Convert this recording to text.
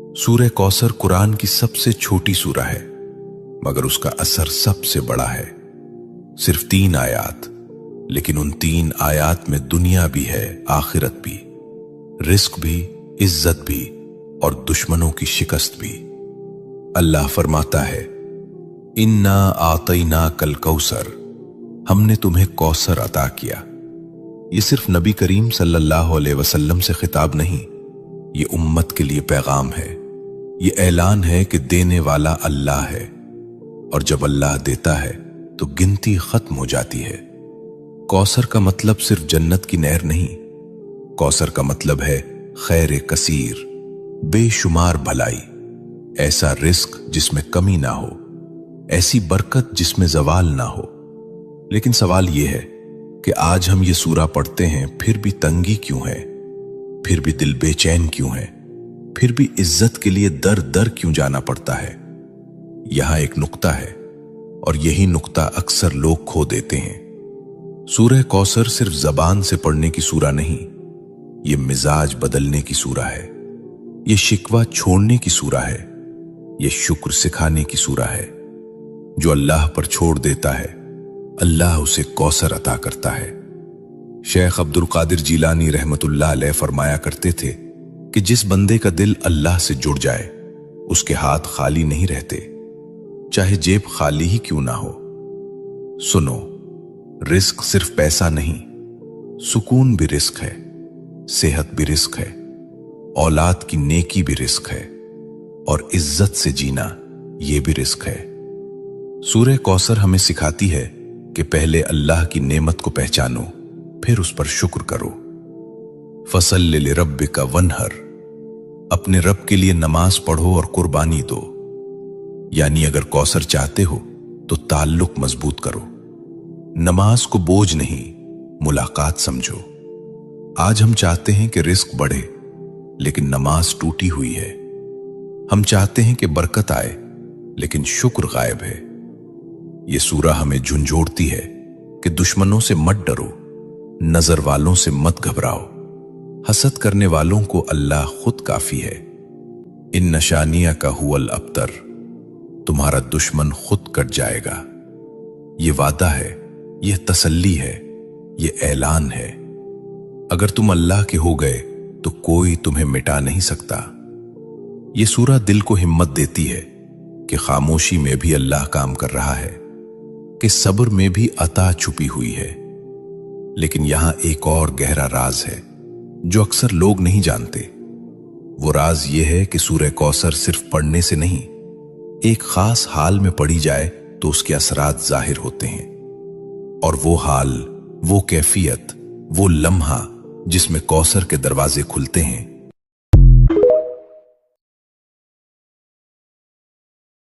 सूरह कौसर कुरान की सबसे छोटी सूरह है, मगर उसका असर सबसे बड़ा है। सिर्फ 3 आयात, लेकिन उन 3 आयात में दुनिया भी है, आखिरत भी, रिस्क भी, इज्जत भी और दुश्मनों की शिकस्त भी। अल्लाह फरमाता है, इन्ना आतैना कल कौसर, हमने तुम्हें कौसर अता किया। ये सिर्फ नबी करीम सल्लल्लाहु अलैहि वसल्लम से खिताब नहीं, ये उम्मत के लिए पैगाम है। ये ऐलान है कि देने वाला अल्लाह है, और जब अल्लाह देता है तो गिनती खत्म हो जाती है। कौसर का मतलब सिर्फ जन्नत की नहर नहीं, कौसर का मतलब है खैर कसीर, बेशुमार भलाई, ऐसा रिस्क जिसमें कमी ना हो, ऐसी बरकत जिसमें जवाल ना हो। लेकिन सवाल यह है कि आज हम ये सूरा पढ़ते हैं, फिर भी तंगी क्यों है, फिर भी दिल बेचैन क्यों है, फिर भी इज्जत के लिए दर दर क्यों जाना पड़ता है। यहां एक नुक्ता है, और यही नुक्ता अक्सर लोग खो देते हैं। सूरह कौसर सिर्फ जबान से पढ़ने की सूरा नहीं, ये मिजाज बदलने की सूरा है, ये शिकवा छोड़ने की सूरा है, ये शुक्र सिखाने की सूरा है। जो अल्लाह पर छोड़ देता है, अल्लाह उसे कौसर अता करता है। शेख अब्दुल कादिर जीलानी रहमतुल्लाह अलैह फरमाया करते थे कि जिस बंदे का दिल अल्लाह से जुड़ जाए, उसके हाथ खाली नहीं रहते, चाहे जेब खाली ही क्यों ना हो। सुनो, रिस्क सिर्फ पैसा नहीं, सुकून भी रिस्क है, सेहत भी रिस्क है, औलाद की नेकी भी रिस्क है, और इज्जत से जीना यह भी रिस्क है। सूरह कौसर हमें सिखाती है कि पहले अल्लाह की नेमत को पहचानो, फिर उस पर शुक्र करो। फसल्लि लिरब्बिका वन्हर, अपने रब के लिए नमाज पढ़ो और कुर्बानी दो। यानी अगर कौसर चाहते हो तो ताल्लुक मजबूत करो, नमाज को बोझ नहीं, मुलाकात समझो। आज हम चाहते हैं कि रिस्क बढ़े, लेकिन नमाज टूटी हुई है। हम चाहते हैं कि बरकत आए, लेकिन शुक्र गायब है। यह सूरा हमें झुंझोड़ती है कि दुश्मनों से मत डरो, नजर वालों से मत घबराओ, हसद करने वालों को अल्लाह खुद काफी है। इन नशानिया का हुवल अब्तर, तुम्हारा दुश्मन खुद कट जाएगा। ये वादा है, यह तसल्ली है, यह ऐलान है। अगर तुम अल्लाह के हो गए तो कोई तुम्हें मिटा नहीं सकता। यह सूरा दिल को हिम्मत देती है कि खामोशी में भी अल्लाह काम कर रहा है, कि सब्र में भी अता छुपी हुई है। लेकिन यहां एक और गहरा राज है जो अक्सर लोग नहीं जानते। वो राज यह है कि सूरह कौसर सिर्फ पढ़ने से नहीं, एक खास हाल में पढ़ी जाए तो उसके असरात जाहिर होते हैं। और वो हाल, वो कैफियत, वो लम्हा जिसमें कौसर के दरवाजे खुलते हैं,